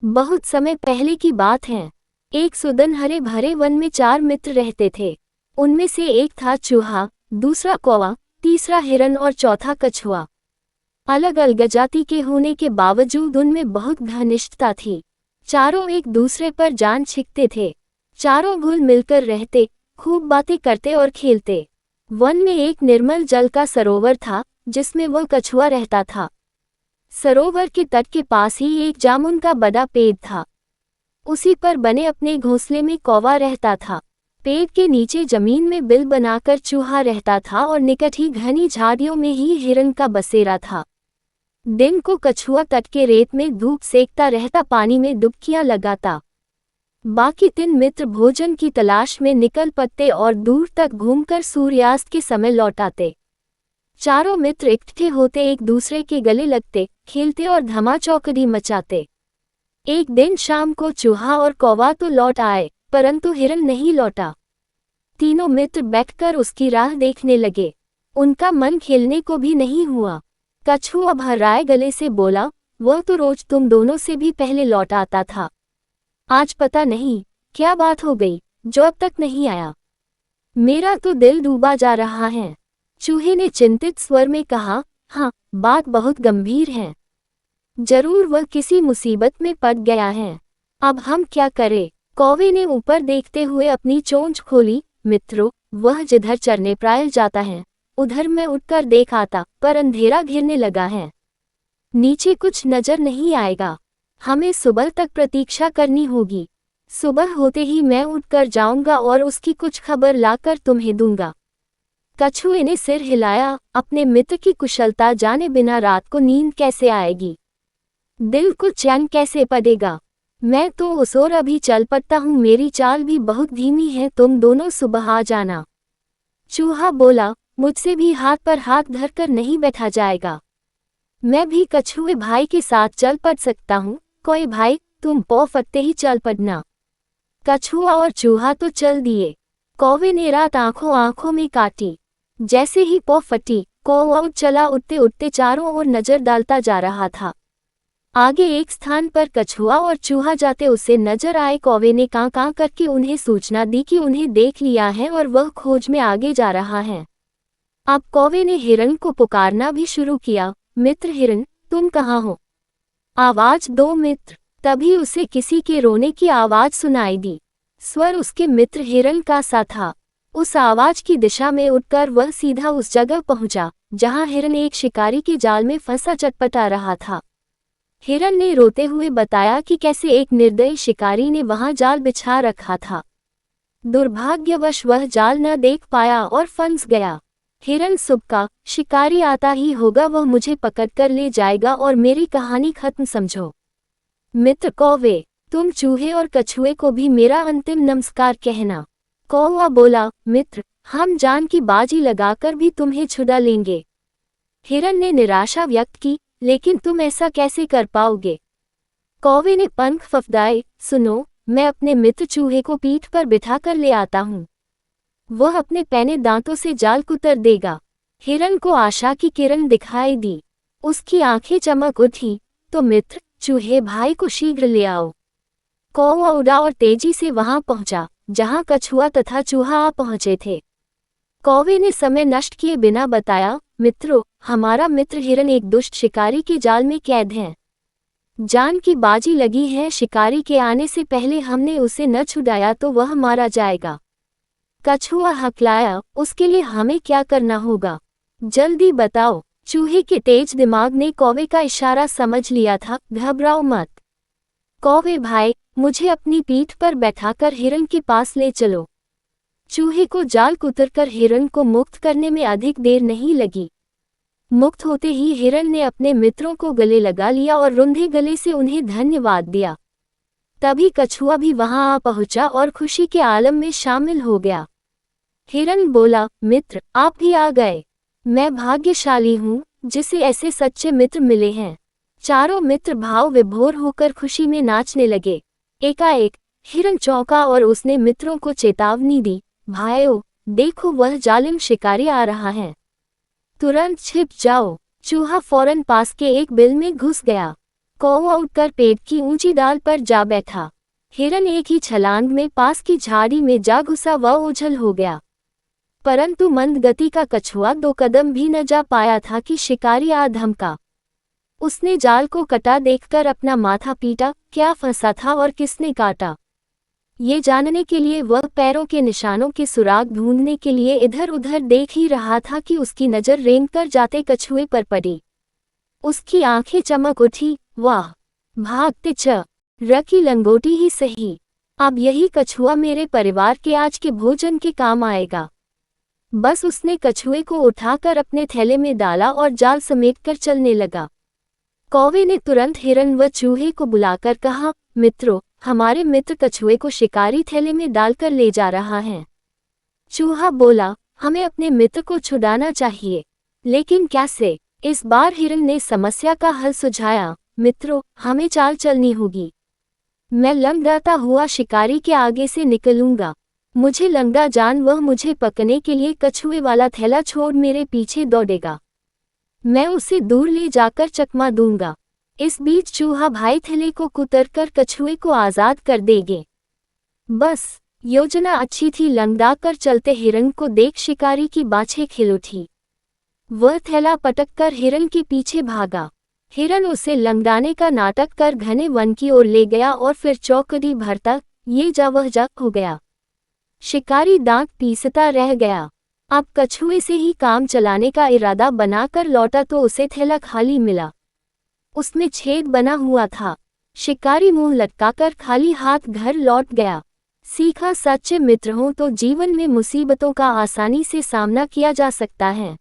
बहुत समय पहले की बात है। एक सुदन हरे भरे वन में 4 मित्र रहते थे। उनमें से एक था चूहा, दूसरा कौवा, तीसरा हिरन और चौथा कछुआ। अलग अलग जाति के होने के बावजूद उनमें बहुत घनिष्ठता थी। चारों एक दूसरे पर जान छिकते थे। चारों घुल मिलकर रहते, खूब बातें करते और खेलते। वन में एक निर्मल जल का सरोवर था, जिसमें वह कछुआ रहता था। सरोवर के तट के पास ही एक जामुन का बड़ा पेड़ था। उसी पर बने अपने घोंसले में कौवा रहता था। पेड़ के नीचे जमीन में बिल बनाकर चूहा रहता था और निकट ही घनी झाड़ियों में ही हिरन का बसेरा था। दिन को कछुआ तट के रेत में धूप सेकता रहता, पानी में डुबकियां लगाता। बाकी 3 मित्र भोजन की तलाश में निकल पड़ते और दूर तक घूमकर सूर्यास्त के समय लौट आते। चारों मित्र इकट्ठे होते, एक दूसरे के गले लगते, खेलते और धमाचौकड़ी मचाते। एक दिन शाम को चूहा और कौवा तो लौट आए, परंतु हिरन नहीं लौटा। तीनों मित्र बैठकर उसकी राह देखने लगे। उनका मन खेलने को भी नहीं हुआ। कछुआ भर्राए गले से बोला, वह तो रोज तुम दोनों से भी पहले लौट आता था। आज पता नहीं क्या बात हो गई जो अब तक नहीं आया। मेरा तो दिल डूबा जा रहा है। चूहे ने चिंतित स्वर में कहा, हाँ, बात बहुत गंभीर है। जरूर वह किसी मुसीबत में पड़ गया है। अब हम क्या करें? कौवे ने ऊपर देखते हुए अपनी चोंच खोली। मित्रों, वह जिधर चरने प्रायः जाता है, उधर मैं उठकर देख आता, पर अंधेरा घिरने लगा है। नीचे कुछ नजर नहीं आएगा। हमें सुबह तक प्रतीक्षा करनी होगी। सुबह होते ही मैं उठकर जाऊंगा और उसकी कुछ खबर लाकर तुम्हें दूंगा। कछुए ने सिर हिलाया। अपने मित्र की कुशलता जाने बिना रात को नींद कैसे आएगी? दिल को चैन कैसे पड़ेगा? मैं तो उस ओर अभी चल पड़ता हूँ, मेरी चाल भी बहुत धीमी है, तुम दोनों सुबह आ जाना। चूहा बोला, मुझसे भी हाथ पर हाथ धरकर नहीं बैठा जाएगा। मैं भी कछुए भाई के साथ चल पड़ सकता हूँ। कोई भाई, तुम पौ फटते ही चल पड़ना। कछुआ और चूहा तो चल दिए। कौवे ने रात आंखों आंखों में काटी। जैसे ही पौ फटी, कौवा उठ चला, उठते उठते चारों ओर नजर डालता जा रहा था। आगे एक स्थान पर कछुआ और चूहा जाते उसे नजर आए। कौवे ने कां कां करके उन्हें सूचना दी कि उन्हें देख लिया है और वह खोज में आगे जा रहा है। अब कौवे ने हिरन को पुकारना भी शुरू किया, मित्र हिरन, तुम कहाँ हो? आवाज दो मित्र। तभी उसे किसी के रोने की आवाज सुनाई दी। स्वर उसके मित्र हिरन का सा था। उस आवाज की दिशा में उठकर वह सीधा उस जगह पहुंचा, जहां हिरन एक शिकारी के जाल में फंसा चटपटा रहा था। हिरन ने रोते हुए बताया कि कैसे एक निर्दयी शिकारी ने वहां जाल बिछा रखा था। दुर्भाग्यवश वह जाल न देख पाया और फंस गया। हिरन सुबका, शिकारी आता ही होगा, वह मुझे पकड़कर ले जाएगा और मेरी कहानी खत्म समझो। मित्र कौवे, तुम चूहे और कछुए को भी मेरा अंतिम नमस्कार कहना। कौवा बोला, मित्र, हम जान की बाजी लगाकर भी तुम्हें छुड़ा लेंगे। हिरन ने निराशा व्यक्त की, लेकिन तुम ऐसा कैसे कर पाओगे? कौवे ने पंख फफडाए, सुनो, मैं अपने मित्र चूहे को पीठ पर बिठाकर ले आता हूँ। वह अपने पैने दांतों से जाल कुतर देगा। हिरन को आशा की किरण दिखाई दी। उसकी आंखें चमक उठी, तो मित्र चूहे भाई को शीघ्र ले आओ। कौवा उड़ा और तेजी से वहां पहुंचा, जहां कछुआ तथा चूहा आ पहुंचे थे। कौवे ने समय नष्ट किए बिना बताया, मित्रों, हमारा मित्र हिरन एक दुष्ट शिकारी के जाल में कैद है। जान की बाजी लगी है, शिकारी के आने से पहले हमने उसे न छुड़ाया तो वह मारा जाएगा। कछुआ हकलाया, उसके लिए हमें क्या करना होगा? जल्दी बताओ। चूहे के तेज दिमाग ने कौवे का इशारा समझ लिया था, घबराओ मत। कौवे भाई, मुझे अपनी पीठ पर बैठाकर हिरन के पास ले चलो। चूहे को जाल कुतरकर हिरन को मुक्त करने में अधिक देर नहीं लगी। मुक्त होते ही हिरन ने अपने मित्रों को गले लगा लिया और रुंधे गले से उन्हें धन्यवाद दिया। तभी कछुआ भी वहां आ पहुंचा और खुशी के आलम में शामिल हो गया। हिरन बोला, मित्र, आप भी आ गए। मैं भाग्यशाली हूँ, जिसे ऐसे सच्चे मित्र मिले हैं। चारों मित्र भाव विभोर होकर खुशी में नाचने लगे। एकाएक हिरन चौंका और उसने मित्रों को चेतावनी दी, भाइयों, देखो वह जालिम शिकारी आ रहा है। तुरंत छिप जाओ। चूहा फौरन पास के एक बिल में घुस गया। कौवा उठकर पेड़ की ऊंची डाल पर जा बैठा। हिरन एक ही छलांग में पास की झाड़ी में जा घुसा व ओझल हो गया। परंतु मंद गति का कछुआ 2 कदम भी न जा पाया था कि शिकारी आ धमका। उसने जाल को कटा देखकर अपना माथा पीटा, क्या फंसा था और किसने काटा। ये जानने के लिए वह पैरों के निशानों के सुराग ढूंढने के लिए इधर उधर देख ही रहा था कि उसकी नज़र रेंगकर जाते कछुए पर पड़ी। उसकी आंखें चमक उठी, वाह, भागते च रकी लंगोटी ही सही, अब यही कछुआ मेरे परिवार के आज के भोजन के काम आएगा। बस उसने कछुए को उठाकर अपने थैले में डाला और जाल समेटकर चलने लगा। कौवे ने तुरंत हिरन व चूहे को बुलाकर कहा, मित्रों, हमारे मित्र कछुए को शिकारी थैले में डालकर ले जा रहा है। चूहा बोला, हमें अपने मित्र को छुड़ाना चाहिए, लेकिन कैसे? इस बार हिरन ने समस्या का हल सुझाया, मित्रों, हमें चाल चलनी होगी। मैं लंगड़ाता हुआ शिकारी के आगे से निकलूंगा। मुझे लंगड़ा जान वह मुझे पकड़ने के लिए कछुए वाला थैला छोड़ मेरे पीछे दौड़ेगा। मैं उसे दूर ले जाकर चकमा दूंगा। इस बीच चूहा भाई थैले को कुतरकर कछुए को आज़ाद कर देंगे। बस, योजना अच्छी थी। लंगड़ा कर चलते हिरन को देख शिकारी की बाछें खिल उठी। वह थैला पटककर हिरन के पीछे भागा। हिरन उसे लंगड़ाने का नाटक कर घने वन की ओर ले गया और फिर चौकड़ी भर तक ये जा वह जा हो गया। शिकारी दांत पीसता रह गया। अब कछुए से ही काम चलाने का इरादा बनाकर लौटा तो उसे थैला खाली मिला। उसमें छेद बना हुआ था। शिकारी मुंह लटकाकर खाली हाथ घर लौट गया। सीखा, सच्चे मित्र हों तो जीवन में मुसीबतों का आसानी से सामना किया जा सकता है।